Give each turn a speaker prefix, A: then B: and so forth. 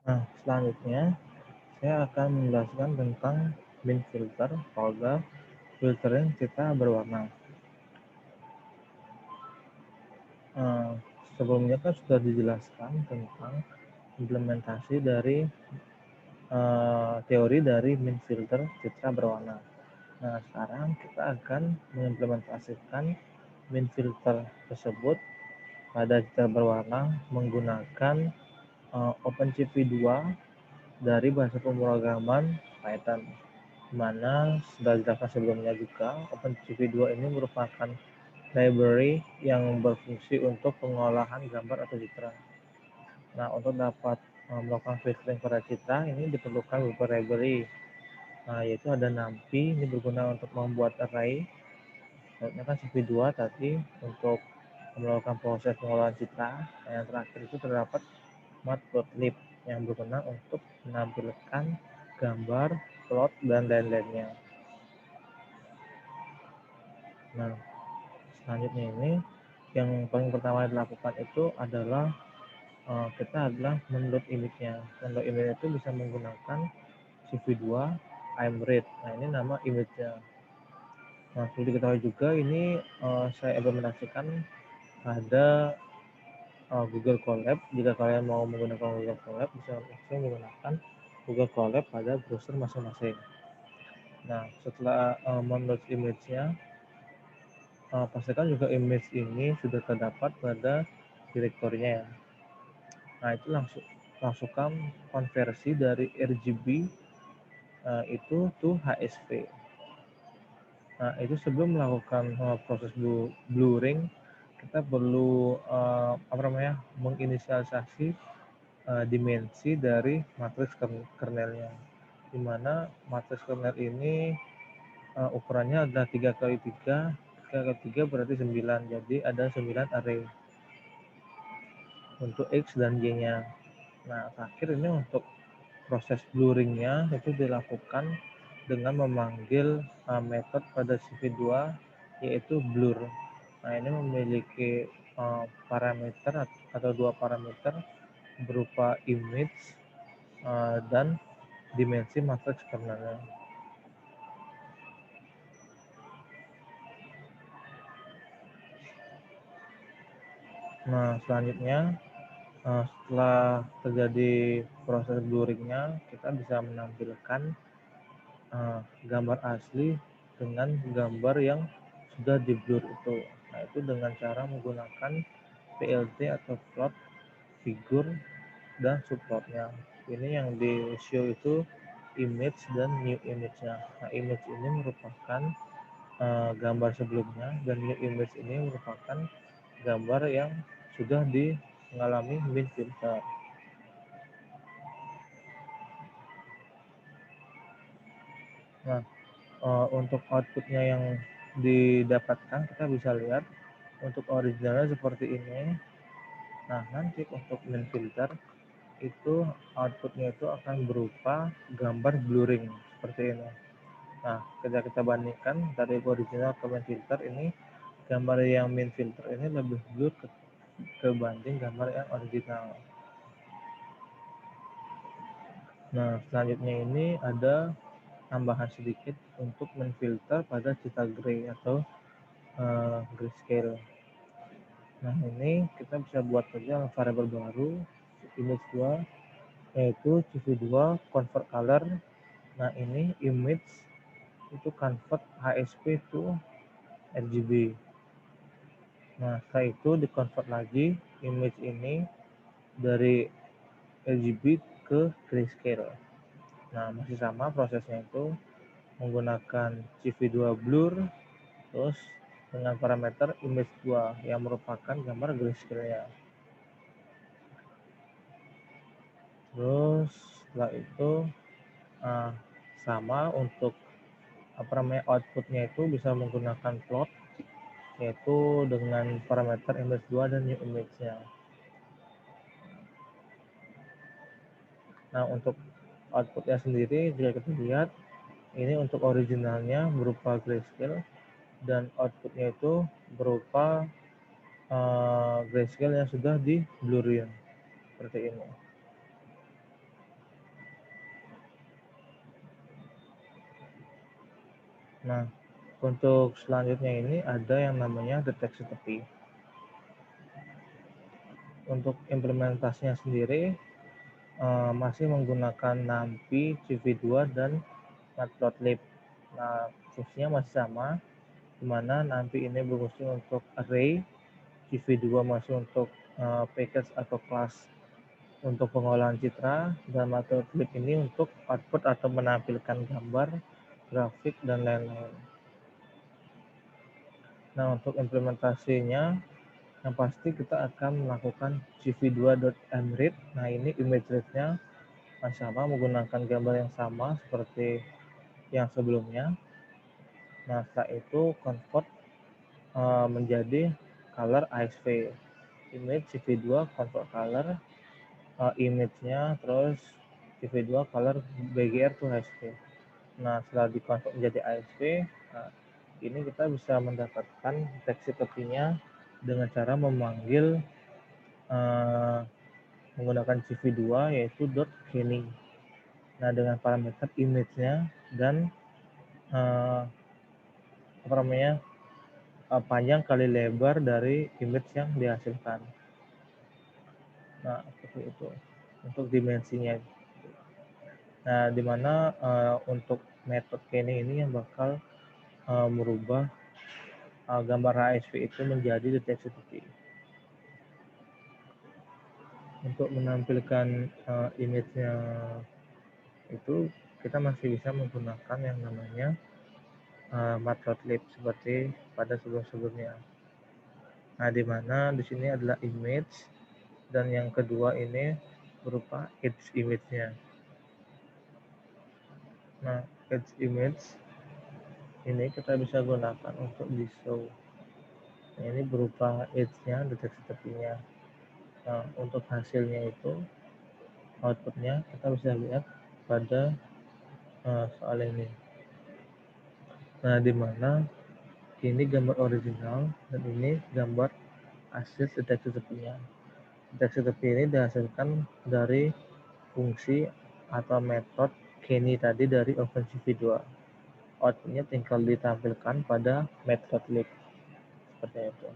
A: Nah, selanjutnya saya akan menjelaskan tentang bin filter pada filtering citra berwarna. Nah, sebelumnya kan sudah dijelaskan tentang implementasi dari teori dari bin filter citra berwarna. Nah, sekarang kita akan mengimplementasikan bin filter tersebut pada citra berwarna menggunakan OpenCV2 dari bahasa pemrograman Python, di mana sudah dijelaskan sebelumnya juga OpenCV2 ini merupakan library yang berfungsi untuk pengolahan gambar atau citra. Nah, untuk dapat melakukan filtering pada citra ini diperlukan beberapa library. Nah, yaitu ada NumPy, ini berguna untuk membuat array. Contohnya kan CV2 tadi untuk melakukan proses pengolahan citra. Nah, yang terakhir itu terdapat Matplotlib yang berguna untuk menampilkan gambar, plot, dan lain-lainnya. Nah, selanjutnya ini yang paling pertama dilakukan itu adalah kita adalah menload image-nya. Menload image itu bisa menggunakan CV2 imread. Nah, ini nama image-nya. Nah, perlu diketahui juga ini saya implementasikan pada Google Colab. Jika kalian mau menggunakan Google Colab, bisa langsung menggunakan Google Colab pada browser masing-masing. Nah, setelah menload image-nya, pastikan juga image ini sudah terdapat pada direktorinya ya. Nah, itu langsungkan konversi dari RGB itu to HSV. Nah, itu sebelum melakukan proses blurring, kita perlu menginisialisasi dimensi dari matriks kernelnya, di mana matriks kernel ini ukurannya adalah 3 kali 3, 3 kali 3 berarti 9, jadi ada 9 array untuk X dan Y-nya. Nah, terakhir ini untuk proses blurringnya itu dilakukan dengan memanggil metode pada CV2 yaitu blur. Nah, ini memiliki parameter atau dua parameter berupa image dan dimensi matriks kernelnya. Nah, selanjutnya setelah terjadi proses blurringnya, kita bisa menampilkan gambar asli dengan gambar yang sudah di blur itu. Nah, itu dengan cara menggunakan PLT atau plot, figur, dan subplotnya. Ini yang di show itu image dan new image-nya. Nah, image ini merupakan gambar sebelumnya dan new image ini merupakan gambar yang sudah mengalami bin filter. Nah, untuk outputnya yang didapatkan kita bisa lihat untuk originalnya seperti ini. Nah, nanti untuk min filter itu outputnya itu akan berupa gambar blurring seperti ini. Nah, ketika kita bandingkan dari original ke min filter ini, gambar yang min filter ini lebih blur kebanding gambar yang original. Nah, selanjutnya ini ada tambahan sedikit untuk menfilter pada citra gray atau grayscale. Nah, ini kita bisa buat saja variabel baru image 2 yaitu CV2 convert color. Nah, ini image itu convert HSP to RGB. Nah, setelah itu di-convert lagi image ini dari RGB ke grayscale. Nah, masih sama prosesnya itu menggunakan CV2 blur terus dengan parameter image 2 yang merupakan gambar grayscale-nya. Terus setelah itu sama untuk outputnya itu bisa menggunakan plot yaitu dengan parameter image 2 dan new image-nya. Nah, untuk outputnya sendiri jika kita lihat ini untuk originalnya berupa grayscale dan outputnya itu berupa grayscale yang sudah di blurin seperti ini. Nah, untuk selanjutnya ini ada yang namanya deteksi tepi. Untuk implementasinya sendiri masih menggunakan NumPy, CV2 dan Matplotlib. Nah, fungsinya masih sama, di mana NumPy ini berfungsi untuk array, CV2 masih untuk package atau kelas untuk pengolahan citra, dan Matplotlib ini untuk output atau menampilkan gambar, grafik, dan lain-lain. Nah, untuk implementasinya, yang pasti kita akan melakukan cv2.mread. Nah, ini image read-nya masih sama, menggunakan gambar yang sama seperti yang sebelumnya. Nah, setelah itu convert menjadi color ASV. Image CV2 convert color image-nya, terus CV2 color BGR to ASV. Nah, setelah dikonvert menjadi ASV, nah, ini kita bisa mendapatkan deteksi tepinya dengan cara memanggil menggunakan CV2 yaitu .kenny. Nah, dengan parameter image-nya dan panjang kali lebar dari image yang dihasilkan. Nah, seperti itu untuk dimensinya. Nah, dimana untuk metode kenny ini yang bakal merubah gambar ASV itu menjadi deteksi tepi. Untuk menampilkan image-nya itu kita masih bisa menggunakan yang namanya Matplotlib seperti pada sebelum-sebelumnya. Nah, di mana di sini adalah image dan yang kedua ini berupa edge image-nya. Nah, edge image ini kita bisa gunakan untuk di show. Nah, ini berupa edge-nya, deteksi tepinya. Nah, untuk hasilnya itu outputnya kita bisa lihat pada soal ini. Nah, di mana ini gambar original dan ini gambar hasil deteksi tepinya. Deteksi tepi ini dihasilkan dari fungsi atau metode kenny tadi dari OpenCV2. Outputnya tinggal ditampilkan pada Matplotlib seperti itu.